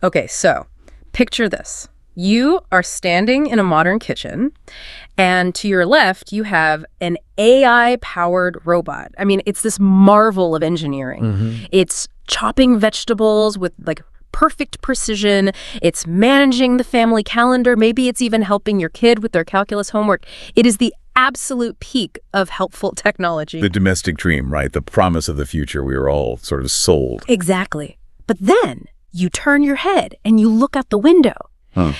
Okay, so picture this. You are standing in a modern kitchen, and to your left, you have an AI-powered robot. I mean, it's this marvel of engineering. It's chopping vegetables with, like, perfect precision. It's managing the family calendar. Maybe it's even helping your kid with their calculus homework. It is the absolute peak of helpful technology. The domestic dream, right? The promise of the future we were all sort of sold. Exactly. But then you turn your head and you look out the window.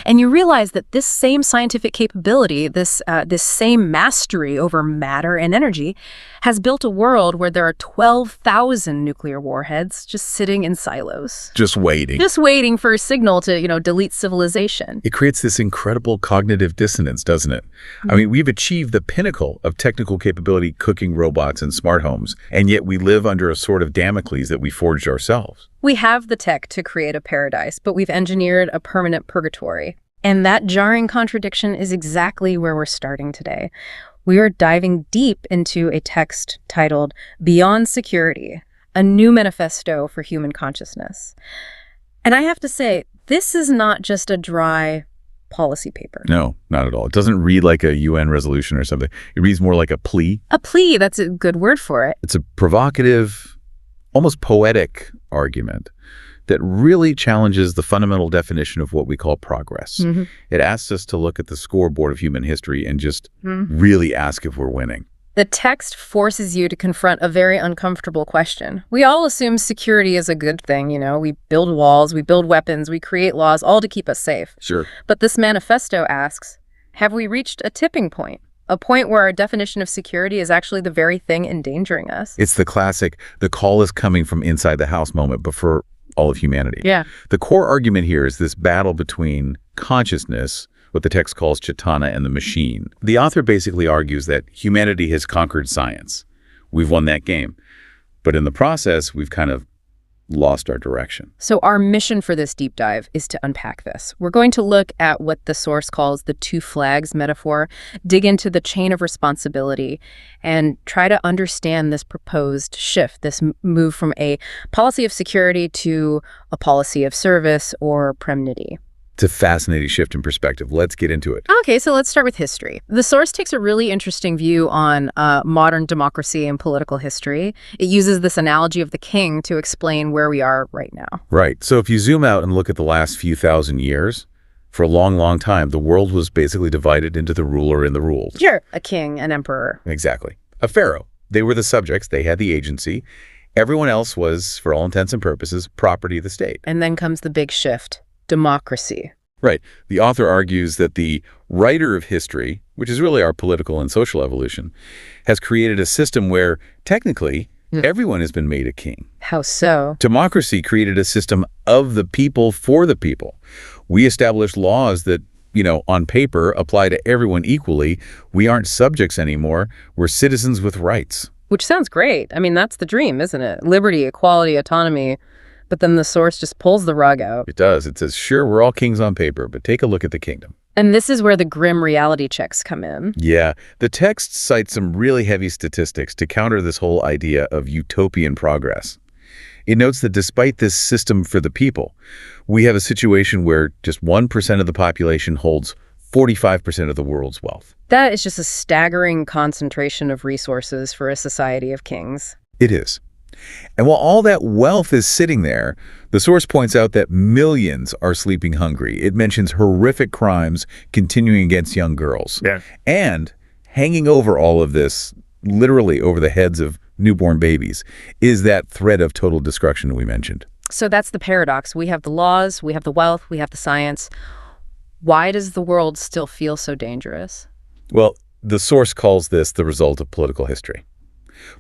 And you realize that this same scientific capability, this same mastery over matter and energy, has built a world where there are 12,000 nuclear warheads just sitting in silos. Just waiting. Just waiting for a signal to, delete civilization. It creates this incredible cognitive dissonance, doesn't it? I mean, we've achieved the pinnacle of technical capability cooking robots and smart homes, and yet we live under a sort of Damocles that we forged ourselves. We have the tech to create a paradise, but we've engineered a permanent purgatory. And that jarring contradiction is exactly where we're starting today. We are diving deep into a text titled Beyond Security, a new manifesto for human consciousness. And I have to say, this is not just a dry policy paper. No, not at all. It doesn't read like a UN resolution or something. It reads more like a plea. A plea, that's a good word for it. It's a provocative, almost poetic argument that really challenges the fundamental definition of what we call progress. It asks us to look at the scoreboard of human history and just really ask if we're winning. The text forces you to confront a very uncomfortable question. We all assume security is a good thing, We build walls, we build weapons, we create laws, all to keep us safe. Sure. But this manifesto asks, have we reached a tipping point? A point where our definition of security is actually the very thing endangering us? It's the classic, the call is coming from inside the house moment, but for all of humanity. Yeah. The core argument here is this battle between consciousness, what the text calls Chaitana, and the machine. The author basically argues that humanity has conquered science. We've won that game. But in the process, we've kind of lost our direction. So our mission for this deep dive is to unpack this. We're going to look at what the source calls the two flags metaphor, dig into the chain of responsibility, and try to understand this proposed shift, this move from a policy of security to a policy of service or premnity. It's a fascinating shift in perspective. Let's get into it. Okay, so let's start with history. The source takes a really interesting view on modern democracy and political history. It uses this analogy of the king to explain where we are right now. Right. So if you zoom out and look at the last few thousand years, for a long, long time, the world was basically divided into the ruler and the ruled. Sure. A king, an emperor. Exactly. A pharaoh. They were the subjects. They had the agency. Everyone else was, for all intents and purposes, property of the state. And then comes the big shift. Democracy. Right. The author argues that the writer of history, which is really our political and social evolution, has created a system where, technically, everyone has been made a king. How so? Democracy created a system of the people for the people. We established laws that, on paper, apply to everyone equally. We aren't subjects anymore. We're citizens with rights. Which sounds great. I mean, that's the dream, isn't it? Liberty, equality, autonomy. But then the source just pulls the rug out. It does. It says, sure, we're all kings on paper, but take a look at the kingdom. And this is where the grim reality checks come in. Yeah. The text cites some really heavy statistics to counter this whole idea of utopian progress. It notes that despite this system for the people, we have a situation where just 1% of the population holds 45% of the world's wealth. That is just a staggering concentration of resources for a society of kings. It is. And while all that wealth is sitting there, the source points out that millions are sleeping hungry. It mentions horrific crimes continuing against young girls. Yeah. And hanging over all of this, literally over the heads of newborn babies, is that threat of total destruction we mentioned. So that's the paradox. We have the laws, we have the wealth, we have the science. Why does the world still feel so dangerous? Well, the source calls this the result of political history.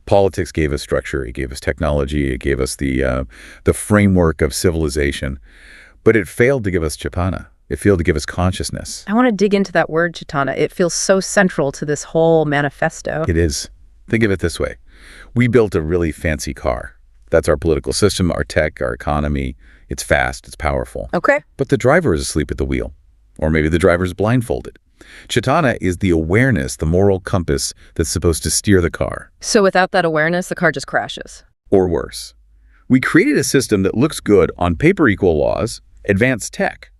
Politics gave us structure, it gave us technology, it gave us the framework of civilization, but it failed to give us Chaitana. It failed to give us consciousness. I want to dig into that word, Chaitana. It feels so central to this whole manifesto. It is. Think of it this way. We built a really fancy car. That's our political system, our tech, our economy. It's fast, it's powerful. Okay. But the driver is asleep at the wheel. Or maybe the driver's blindfolded. Chaitana is the awareness, the moral compass that's supposed to steer the car. So without that awareness, the car just crashes. Or worse. We created a system that looks good on paper equal laws, advanced tech.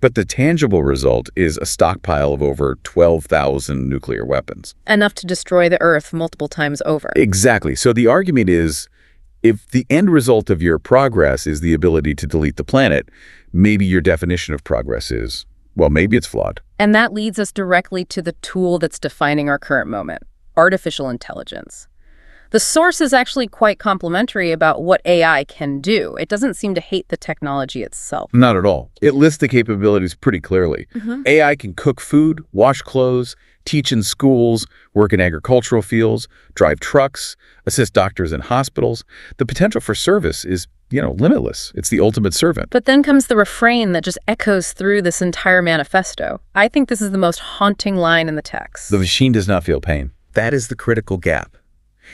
But the tangible result is a stockpile of over 12,000 nuclear weapons. Enough to destroy the Earth multiple times over. Exactly. So the argument is, if the end result of your progress is the ability to delete the planet, maybe your definition of progress is, well, maybe it's flawed. And that leads us directly to the tool that's defining our current moment, artificial intelligence. The source is actually quite complimentary about what AI can do. It doesn't seem to hate the technology itself. Not at all. It lists the capabilities pretty clearly. AI can cook food, wash clothes, teach in schools, work in agricultural fields, drive trucks, assist doctors in hospitals. The potential for service is, limitless. It's the ultimate servant. But then comes the refrain that just echoes through this entire manifesto. I think this is the most haunting line in the text. The machine does not feel pain. That is the critical gap.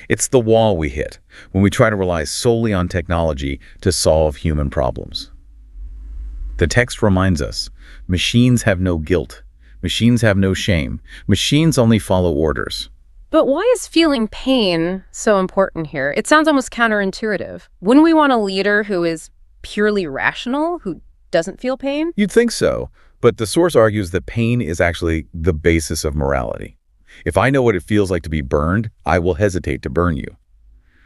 It's the wall we hit when we try to rely solely on technology to solve human problems. The text reminds us, machines have no guilt. Machines have no shame. Machines only follow orders. But why is feeling pain so important here? It sounds almost counterintuitive. Wouldn't we want a leader who is purely rational, who doesn't feel pain? You'd think so, but the source argues that pain is actually the basis of morality. If I know what it feels like to be burned, I will hesitate to burn you.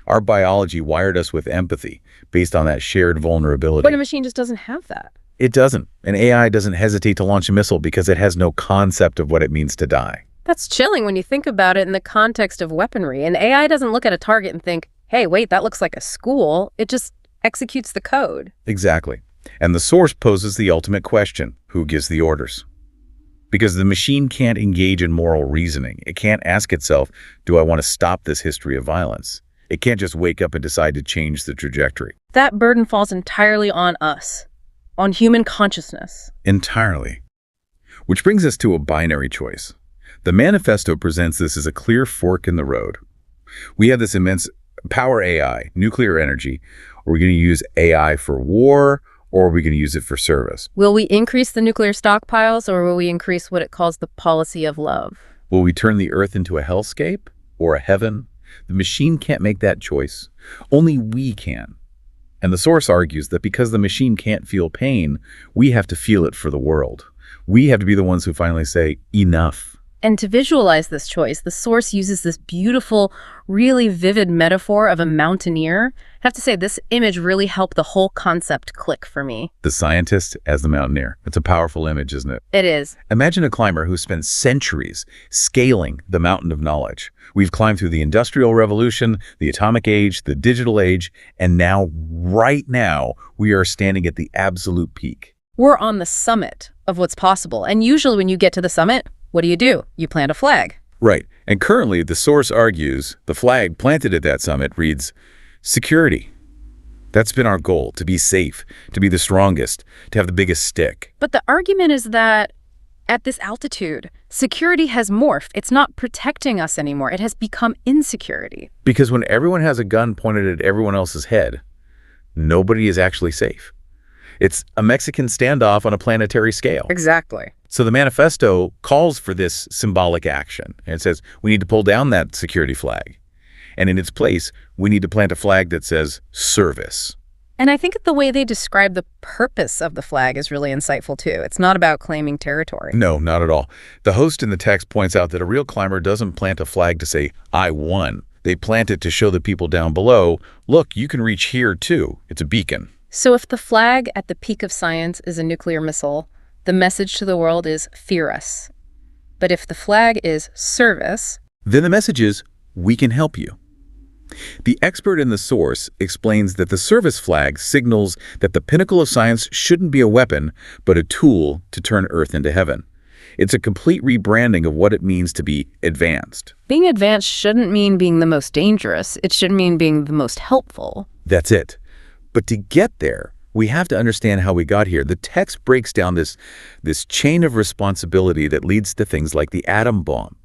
Our biology wired us with empathy based on that shared vulnerability. But a machine just doesn't have that. It doesn't. An AI doesn't hesitate to launch a missile because it has no concept of what it means to die. That's chilling when you think about it in the context of weaponry. An AI doesn't look at a target and think, hey, wait, that looks like a school. It just executes the code. Exactly. And the source poses the ultimate question: who gives the orders? Because the machine can't engage in moral reasoning. It can't ask itself, do I want to stop this history of violence? It can't just wake up and decide to change the trajectory. That burden falls entirely on us, on human consciousness. Entirely. Which brings us to a binary choice. The manifesto presents this as a clear fork in the road. We have this immense power AI, nuclear energy. Are we going to use AI for war, or are we going to use it for service? Will we increase the nuclear stockpiles, or will we increase what it calls the policy of love? Will we turn the Earth into a hellscape or a heaven? The machine can't make that choice. Only we can. And the source argues that because the machine can't feel pain, we have to feel it for the world. We have to be the ones who finally say, enough. And to visualize this choice, the source uses this beautiful, really vivid metaphor of a mountaineer. I have to say, this image really helped the whole concept click for me. The scientist as the mountaineer. It's a powerful image, isn't it? It is. Imagine a climber who spent centuries scaling the mountain of knowledge. We've climbed through the Industrial Revolution, the atomic age, the digital age, and now, right now, we are standing at the absolute peak. We're on the summit of what's possible. And usually when you get to the summit, what do? You plant a flag. Right. And currently, the source argues the flag planted at that summit reads, security. That's been our goal, to be safe, to be the strongest, to have the biggest stick. But the argument is that at this altitude, security has morphed. It's not protecting us anymore. It has become insecurity. Because when everyone has a gun pointed at everyone else's head, nobody is actually safe. It's a Mexican standoff on a planetary scale. Exactly. So the manifesto calls for this symbolic action. And it says we need to pull down that security flag. And in its place, we need to plant a flag that says service. And I think the way they describe the purpose of the flag is really insightful, too. It's not about claiming territory. No, not at all. The host in the text points out that a real climber doesn't plant a flag to say, I won. They plant it to show the people down below, look, you can reach here, too. It's a beacon. So if the flag at the peak of science is a nuclear missile, the message to the world is fear us. But if the flag is service, then the message is we can help you. The expert in the source explains that the service flag signals that the pinnacle of science shouldn't be a weapon, but a tool to turn Earth into heaven. It's a complete rebranding of what it means to be advanced. Being advanced shouldn't mean being the most dangerous. It should mean being the most helpful. That's it. But to get there, we have to understand how we got here. The text breaks down this chain of responsibility that leads to things like the atom bomb.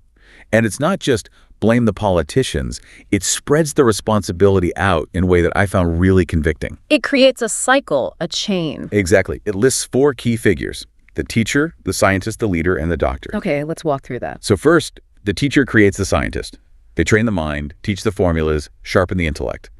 And it's not just blame the politicians. It spreads the responsibility out in a way that I found really convicting. It creates a cycle, a chain. Exactly. It lists 4 key figures: the teacher, the scientist, the leader, and the doctor. Okay, let's walk through that. So first, the teacher creates the scientist. They train the mind, teach the formulas, sharpen the intellect.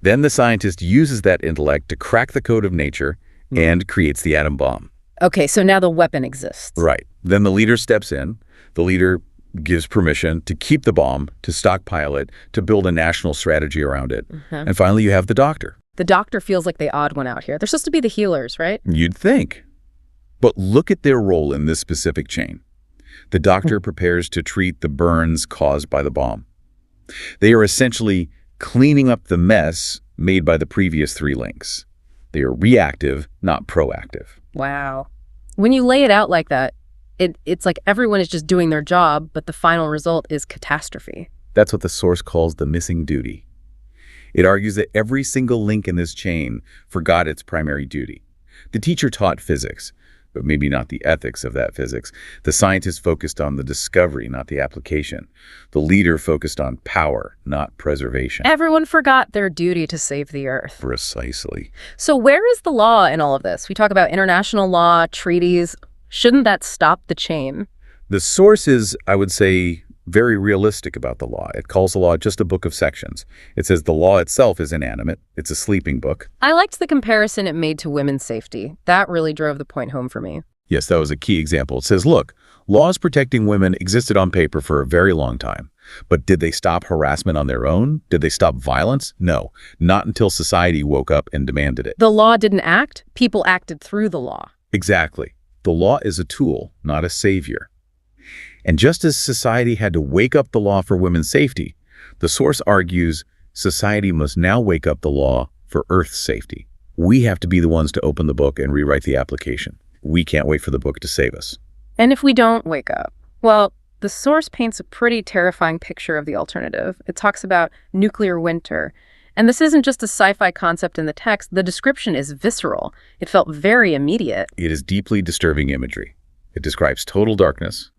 Then the scientist uses that intellect to crack the code of nature and creates the atom bomb. Okay, so now the weapon exists. Right. Then the leader steps in. The leader gives permission to keep the bomb, to stockpile it, to build a national strategy around it. And finally, you have the doctor. The doctor feels like the odd one out here. They're supposed to be the healers, right? You'd think. But look at their role in this specific chain. The doctor prepares to treat the burns caused by the bomb. They are essentially cleaning up the mess made by the previous three links. They are reactive, not proactive. Wow. When you lay it out like that, it's like everyone is just doing their job, but the final result is catastrophe. That's what the source calls the missing duty. It argues that every single link in this chain forgot its primary duty. The teacher taught physics, but maybe not the ethics of that physics. The scientist focused on the discovery, not the application. The leader focused on power, not preservation. Everyone forgot their duty to save the Earth. Precisely. So where is the law in all of this? We talk about international law, treaties. Shouldn't that stop the chain? The source is, I would say, very realistic about the law. It calls the law just a book of sections. It says the law itself is inanimate. It's a sleeping book. I liked the comparison it made to women's safety. That really drove the point home for me. Yes, that was a key example. It says, look, laws protecting women existed on paper for a very long time. But did they stop harassment on their own? Did they stop violence? No, not until society woke up and demanded it. The law didn't act. People acted through the law. Exactly. The law is a tool, not a savior. And just as society had to wake up the law for women's safety, the source argues society must now wake up the law for Earth's safety. We have to be the ones to open the book and rewrite the application. We can't wait for the book to save us. And if we don't wake up? Well, the source paints a pretty terrifying picture of the alternative. It talks about nuclear winter. And this isn't just a sci-fi concept in the text. The description is visceral. It felt very immediate. It is deeply disturbing imagery. It describes total darkness,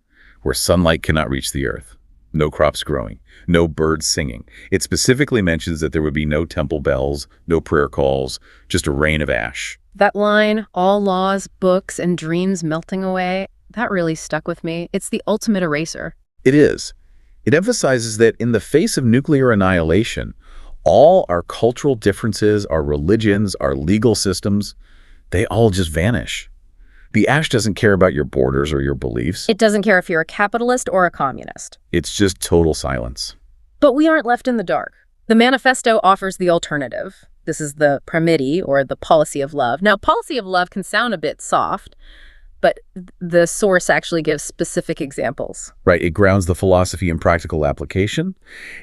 where sunlight cannot reach the earth, no crops growing, no birds singing. It specifically mentions that there would be no temple bells, no prayer calls, just a rain of ash. That line, all laws, books, and dreams melting away, that really stuck with me. It's the ultimate eraser. It is. It emphasizes that in the face of nuclear annihilation, all our cultural differences, our religions, our legal systems, they all just vanish. The ash doesn't care about your borders or your beliefs. It doesn't care if you're a capitalist or a communist. It's just total silence. But we aren't left in the dark. The manifesto offers the alternative. This is the Pramiti, or the policy of love. Now, policy of love can sound a bit soft, but the source actually gives specific examples. Right. It grounds the philosophy in practical application.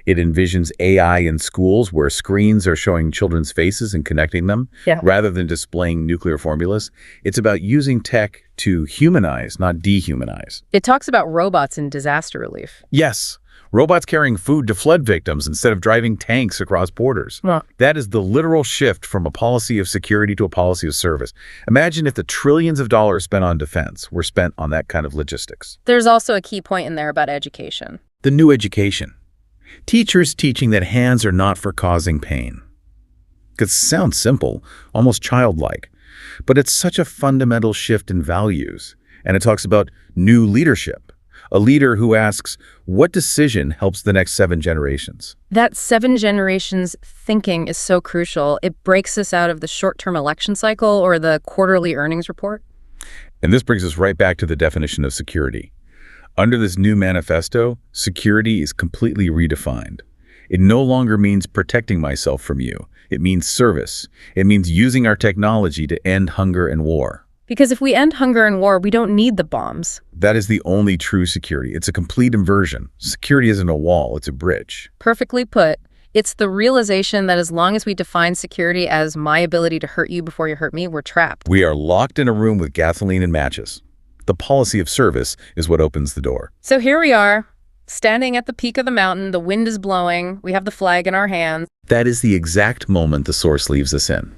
It envisions AI in schools where screens are showing children's faces and connecting them rather than displaying nuclear formulas. It's about using tech to humanize, not dehumanize. It talks about robots in disaster relief. Yes. Robots carrying food to flood victims instead of driving tanks across borders. That is the literal shift from a policy of security to a policy of service. Imagine if the trillions of dollars spent on defense were spent on that kind of logistics. There's also a key point in there about education. The new education. Teachers teaching that hands are not for causing pain. It sounds simple, almost childlike, but it's such a fundamental shift in values. And it talks about new leadership. A leader who asks, what decision helps the next 7 generations? That 7 generations thinking is so crucial. It breaks us out of the short-term election cycle or the quarterly earnings report. And this brings us right back to the definition of security. Under this new manifesto, security is completely redefined. It no longer means protecting myself from you. It means service. It means using our technology to end hunger and war. Because if we end hunger and war, we don't need the bombs. That is the only true security. It's a complete inversion. Security isn't a wall, it's a bridge. Perfectly put. It's the realization that as long as we define security as my ability to hurt you before you hurt me, we're trapped. We are locked in a room with gasoline and matches. The policy of service is what opens the door. So here we are, standing at the peak of the mountain. The wind is blowing. We have the flag in our hands. That is the exact moment the source leaves us in.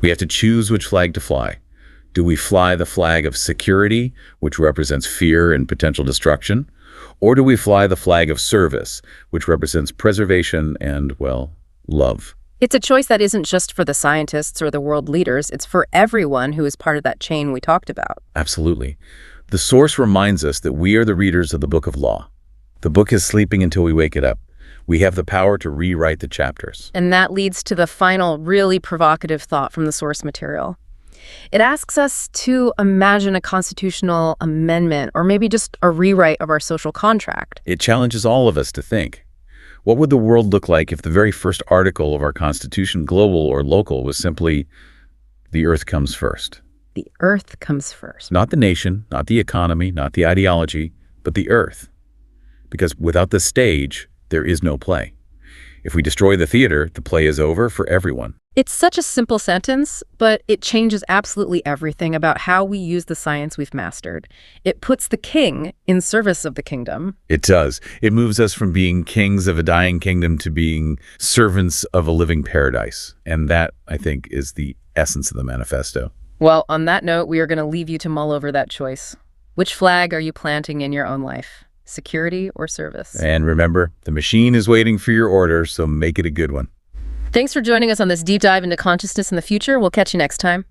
We have to choose which flag to fly. Do we fly the flag of security, which represents fear and potential destruction? Or do we fly the flag of service, which represents preservation and, well, love? It's a choice that isn't just for the scientists or the world leaders. It's for everyone who is part of that chain we talked about. Absolutely. The source reminds us that we are the readers of the book of law. The book is sleeping until we wake it up. We have the power to rewrite the chapters. And that leads to the final, really provocative thought from the source material. It asks us to imagine a constitutional amendment or maybe just a rewrite of our social contract. It challenges all of us to think. What would the world look like if the very first article of our Constitution, global or local, was simply, the earth comes first? The earth comes first. Not the nation, not the economy, not the ideology, but the earth. Because without the stage, there is no play. If we destroy the theater, the play is over for everyone. It's such a simple sentence, but it changes absolutely everything about how we use the science we've mastered. It puts the king in service of the kingdom. It does. It moves us from being kings of a dying kingdom to being servants of a living paradise. And that, I think, is the essence of the manifesto. Well, on that note, we are going to leave you to mull over that choice. Which flag are you planting in your own life? Security or service? And remember, the machine is waiting for your order, so make it a good one. Thanks for joining us on this deep dive into consciousness in the future. We'll catch you next time.